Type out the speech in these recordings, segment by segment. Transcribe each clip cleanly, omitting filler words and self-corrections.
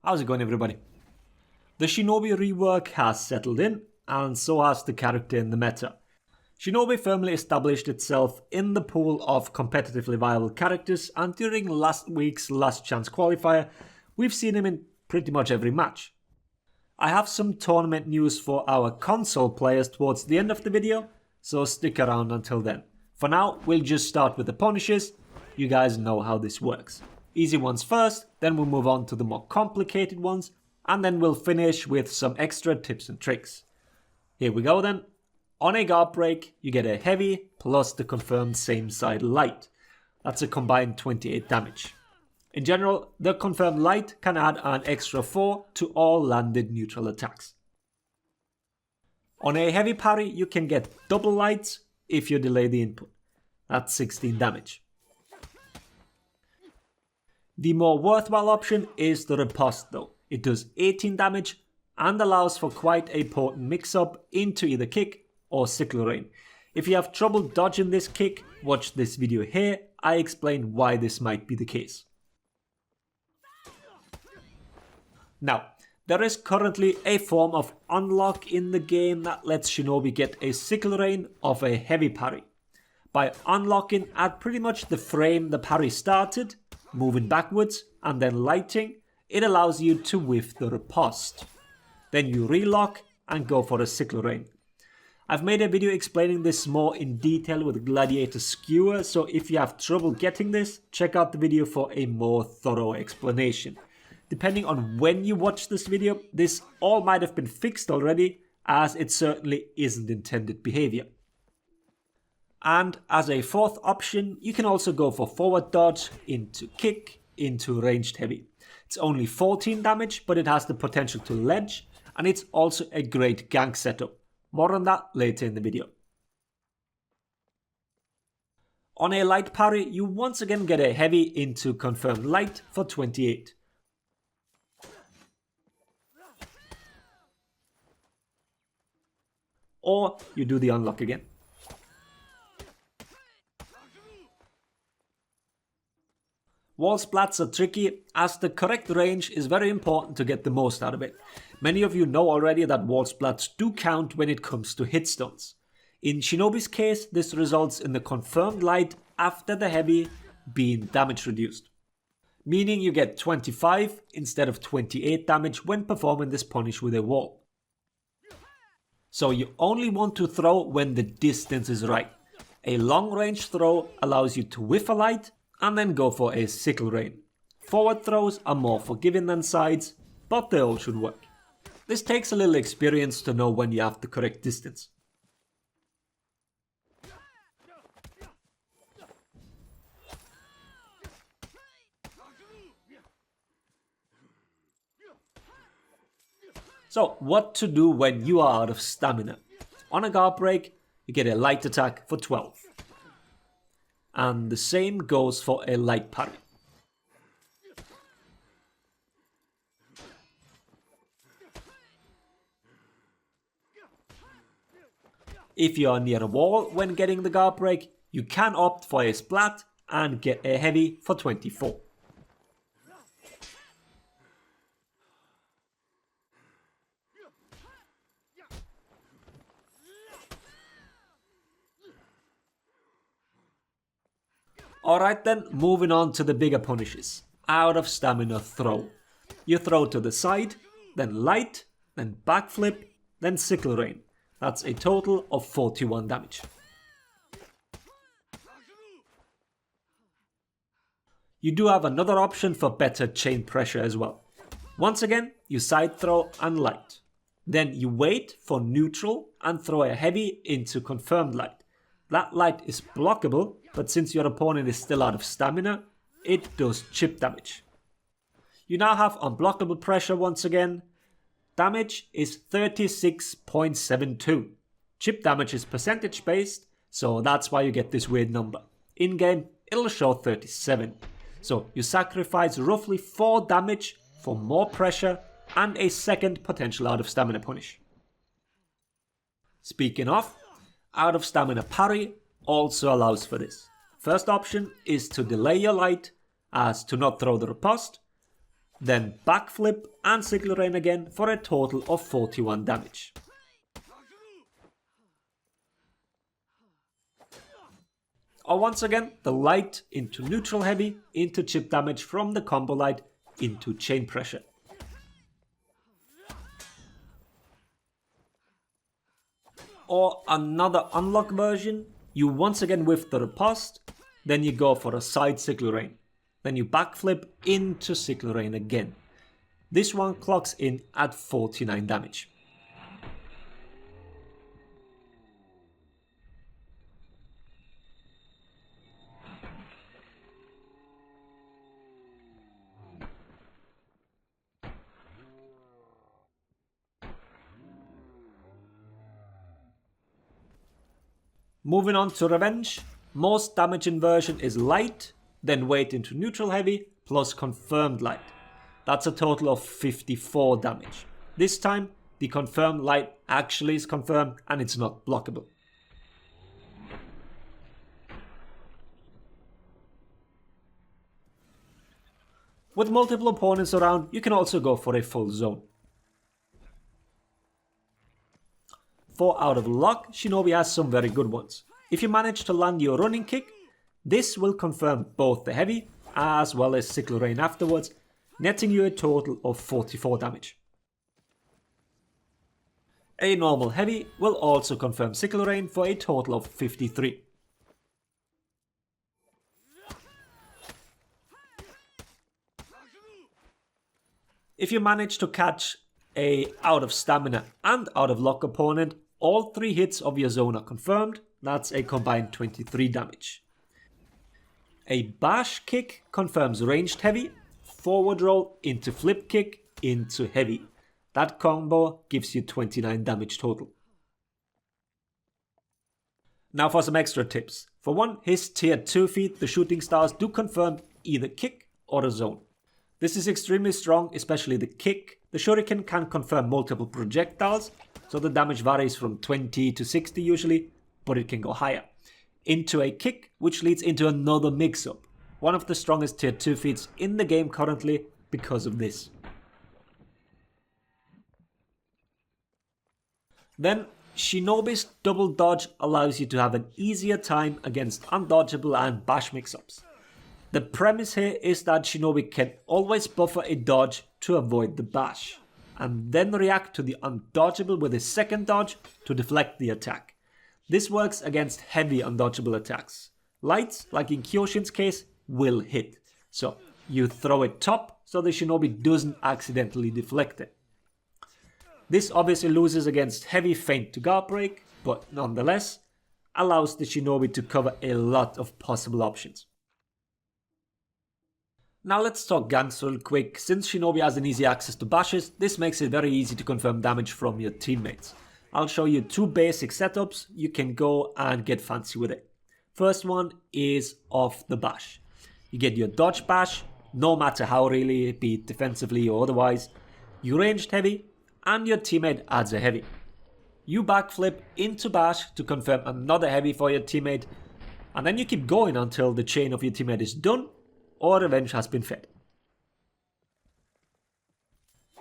How's it going, everybody? The Shinobi rework has settled in, and so has the character in the meta. Shinobi firmly established itself in the pool of competitively viable characters, and during last week's Last Chance qualifier, we've seen him in pretty much every match. I have some tournament news for our console players towards the end of the video, so stick around until then. For now, we'll just start with the punishes. You guys know how this works. Easy ones first, then we'll move on to the more complicated ones, and then we'll finish with some extra tips and tricks. Here we go then. On a Guardbreak, you get a heavy plus the confirmed same side light. That's a combined 28 damage. In general, the confirmed light can add an extra 4 to all landed neutral attacks. On a heavy parry, you can get double lights if you delay the input. That's 16 damage. The more worthwhile option is the riposte though. It does 18 damage and allows for quite a potent mix-up into either kick or sickle rain. If you have trouble dodging this kick, watch this video here. I explain why this might be the case. Now, there is currently a form of unlock in the game that lets Shinobi get a sickle rain of a heavy parry. By unlocking at pretty much the frame the parry started, moving backwards and then lighting, it allows you to whiff the riposte. Then you relock and go for a sickle rain. I've made a video explaining this more in detail with Gladiator Skewer, so if you have trouble getting this, check out the video for a more thorough explanation. Depending on when you watch this video, this all might have been fixed already, as it certainly isn't intended behavior. And as a fourth option, you can also go for forward dodge into kick into ranged heavy. It's only 14 damage, but it has the potential to ledge, and it's also a great gank setup. More on that later in the video. On a light parry, you once again get a heavy into confirmed light for 28. Or you do the unlock again. Wall splats are tricky, as the correct range is very important to get the most out of it. Many of you know already that wall splats do count when it comes to hitstones. In Shinobi's case, this results in the confirmed light after the heavy being damage reduced. Meaning you get 25 instead of 28 damage when performing this punish with a wall. So you only want to throw when the distance is right. A long range throw allows you to whiff a light and then go for a sickle rain. Forward throws are more forgiving than sides, but they all should work. This takes a little experience to know when you have the correct distance. So, what to do when you are out of stamina? On a Guardbreak, you get a light attack for 12. And the same goes for a light parry. If you are near a wall when getting the Guardbreak, you can opt for a splat and get a heavy for 24. Alright then, moving on to the bigger punishes. Out of stamina throw. You throw to the side, then light, then backflip, then sickle rain. That's a total of 41 damage. You do have another option for better chain pressure as well. Once again, you side throw and light. Then you wait for neutral and throw a heavy into confirmed light. That light is blockable, but since your opponent is still out of stamina, it does chip damage. You now have unblockable pressure once again. Damage is 36.72. Chip damage is percentage based, so that's why you get this weird number. In game, it'll show 37. So you sacrifice roughly 4 damage for more pressure and a second potential out of stamina punish. Speaking of, out of stamina parry also allows for this. First option is to delay your light as to not throw the riposte, then backflip and Sickle Rain again for a total of 41 damage. Or once again, the light into neutral heavy, into chip damage from the combo light into chain pressure. Or another unlock version, you once again whiff the riposte, then you go for a side Sickle Rain. Then you backflip into Sickle Rain again. This one clocks in at 49 damage. Moving on to Revenge, most damage inversion is light, then weight into neutral heavy plus confirmed light. That's a total of 54 damage. This time the confirmed light actually is confirmed and it's not blockable. With multiple opponents around, you can also go for a full zone. For out of luck, Shinobi has some very good ones. If you manage to land your running kick, this will confirm both the heavy as well as Sickle Rain afterwards, netting you a total of 44 damage. A normal heavy will also confirm Sickle Rain for a total of 53. If you manage to catch a out of stamina and out of luck opponent, all 3 hits of your zone are confirmed. That's a combined 23 damage. A bash kick confirms ranged heavy, forward roll into flip kick into heavy. That combo gives you 29 damage total. Now for some extra tips. For one, his tier 2 feat, the shooting stars, do confirm either kick or a zone. This is extremely strong, especially the kick. The shuriken can confirm multiple projectiles, so the damage varies from 20 to 60 usually, but it can go higher. Into a kick, which leads into another mix-up. One of the strongest tier 2 feats in the game currently because of this. Then, Shinobi's double dodge allows you to have an easier time against undodgeable and bash mix-ups. The premise here is that Shinobi can always buffer a dodge to avoid the bash, and then react to the undodgeable with his second dodge to deflect the attack. This works against heavy undodgeable attacks. Lights, like in Kyoshin's case, will hit, so you throw it top so the Shinobi doesn't accidentally deflect it. This obviously loses against heavy feint to Guardbreak, but nonetheless allows the Shinobi to cover a lot of possible options. Now let's talk Gangster real quick. Since Shinobi has an easy access to bashes, this makes it very easy to confirm damage from your teammates. I'll show you 2 basic setups, you can go and get fancy with it. First one is off the bash. You get your dodge bash, no matter how really, be it defensively or otherwise. You ranged heavy, and your teammate adds a heavy. You backflip into bash to confirm another heavy for your teammate, and then you keep going until the chain of your teammate is done or revenge has been fed.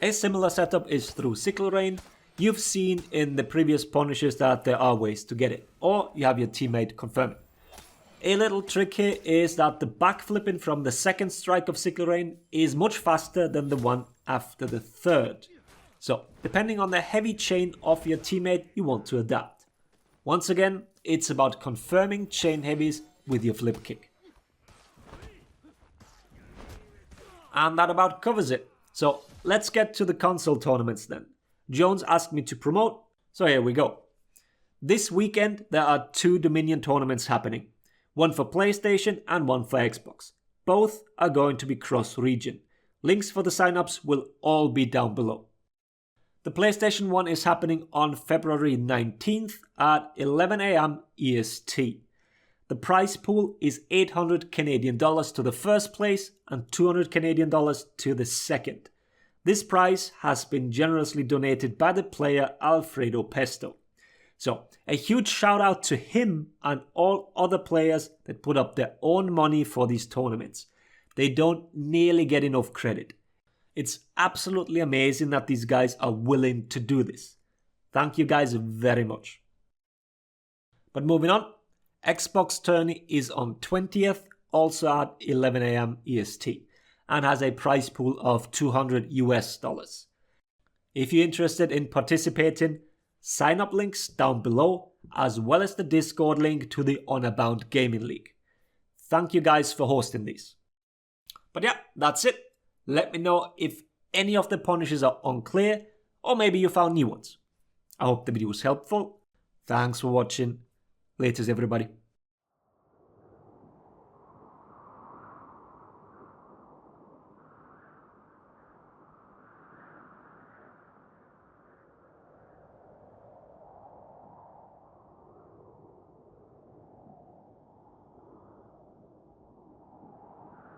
A similar setup is through Sickle Rain. You've seen in the previous punishes that there are ways to get it, or you have your teammate confirm it. A little trick here is that the backflipping from the second strike of Sickle Rain is much faster than the one after the third. So, depending on the heavy chain of your teammate, you want to adapt. Once again, it's about confirming chain heavies with your flip kick. And that about covers it. So, let's get to the console tournaments then. Jones asked me to promote, so here we go. This weekend there are 2 Dominion tournaments happening. One for PlayStation and one for Xbox. Both are going to be cross-region. Links for the sign-ups will all be down below. The PlayStation one is happening on February 19th at 11 AM EST. The prize pool is $800 Canadian to the first place and $200 Canadian to the second. This prize has been generously donated by the player Alfredo Pesto. So, a huge shout out to him and all other players that put up their own money for these tournaments. They don't nearly get enough credit. It's absolutely amazing that these guys are willing to do this. Thank you guys very much. But moving on, Xbox tourney is on 20th, also at 11 AM EST, and has a prize pool of $200 US. If you're interested in participating, sign up links down below, as well as the Discord link to the Honor Bound Gaming League. Thank you guys for hosting these. But yeah, that's it. Let me know if any of the punishes are unclear, or maybe you found new ones. I hope the video was helpful. Thanks for watching. Laters everybody.